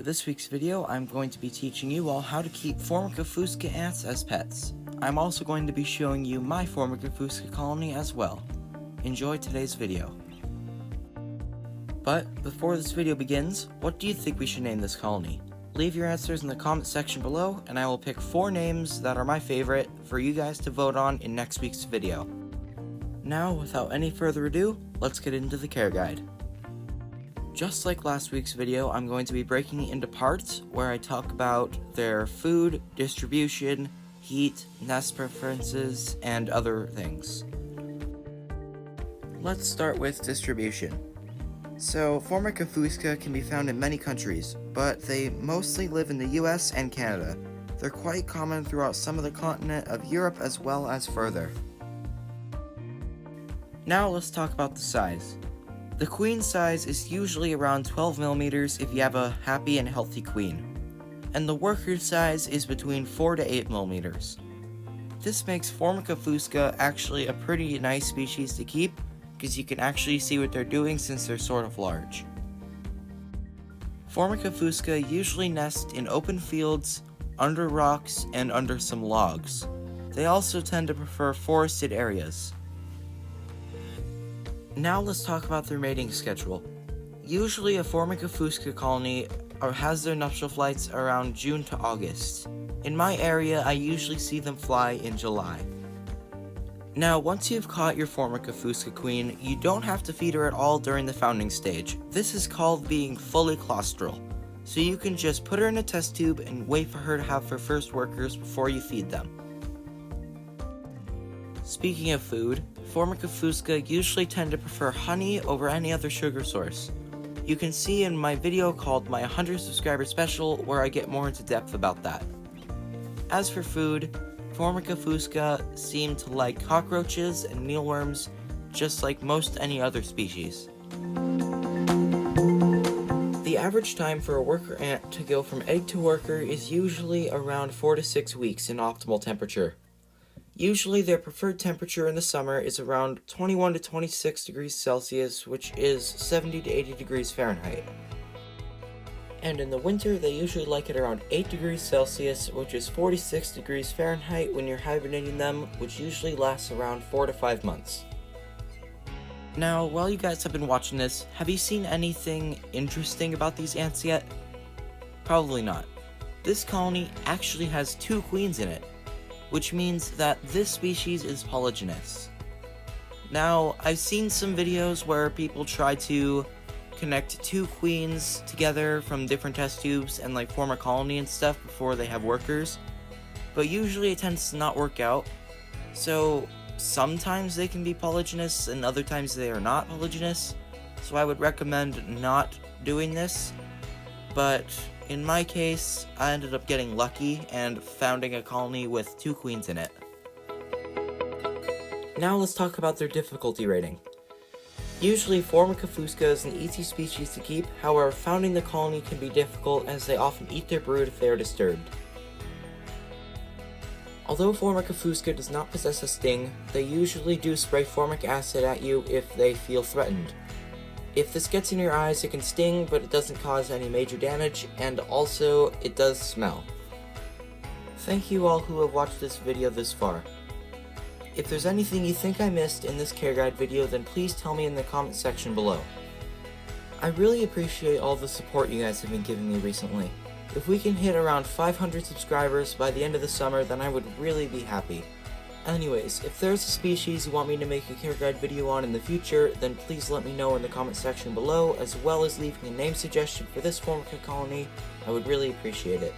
this week's video, I'm going to be teaching you all how to keep Formica Fusca ants as pets. I'm also going to be showing you my Formica Fusca colony as well. Enjoy today's video. But before this video begins, what do you think we should name this colony? Leave your answers in the comment section below, and I will pick 4 names that are my favorite for you guys to vote on in next week's video. Now, without any further ado, let's get into the care guide. Just like last week's video, I'm going to be breaking it into parts where I talk about their food, distribution, heat, nest preferences, and other things. Let's start with distribution. So, Formica Fusca can be found in many countries, but they mostly live in the US and Canada. They're quite common throughout some of the continent of Europe as well as further. Now let's talk about the size. The queen size is usually around 12 millimeters if you have a happy and healthy queen, and the worker size is between 4 to 8 millimeters. This makes Formica Fusca actually a pretty nice species to keep, because you can actually see what they're doing since they're sort of large. Formica Fusca usually nest in open fields, under rocks, and under some logs. They also tend to prefer forested areas. Now let's talk about their mating schedule. Usually a Formica Fusca colony has their nuptial flights around June to August. In my area, I usually see them fly in July. Now, once you've caught your Formica Fusca queen, you don't have to feed her at all during the founding stage. This is called being fully claustral. So you can just put her in a test tube and wait for her to have her first workers before you feed them. Speaking of food, Formica Fusca usually tend to prefer honey over any other sugar source. You can see in my video called my 100 subscriber special where I get more into depth about that. As for food, Formica Fusca seem to like cockroaches and mealworms just like most any other species. The average time for a worker ant to go from egg to worker is usually around 4 to 6 weeks in optimal temperature. Usually their preferred temperature in the summer is around 21 to 26 degrees Celsius, which is 70 to 80 degrees Fahrenheit. And in the winter, they usually like it around 8 degrees Celsius, which is 46 degrees Fahrenheit when you're hibernating them, which usually lasts around 4 to 5 months. Now, while you guys have been watching this, have you seen anything interesting about these ants yet? Probably not. This colony actually has 2 queens in it, which means that this species is polygynous. Now, I've seen some videos where people try to connect 2 queens together from different test tubes and like form a colony and stuff before they have workers, but usually it tends to not work out. So sometimes they can be polygynous and other times they are not polygynous, so I would recommend not doing this, but in my case, I ended up getting lucky and founding a colony with 2 queens in it. Now let's talk about their difficulty rating. Usually Formica Fusca is an easy species to keep, however founding the colony can be difficult as they often eat their brood if they are disturbed. Although Formica Fusca does not possess a sting, they usually do spray formic acid at you if they feel threatened. If this gets in your eyes, it can sting, but it doesn't cause any major damage, and also, it does smell. Thank you all who have watched this video this far. If there's anything you think I missed in this care guide video, then please tell me in the comment section below. I really appreciate all the support you guys have been giving me recently. If we can hit around 500 subscribers by the end of the summer, then I would really be happy. Anyways, if there's a species you want me to make a care guide video on in the future, then please let me know in the comment section below, as well as leaving a name suggestion for this Formica colony. I would really appreciate it.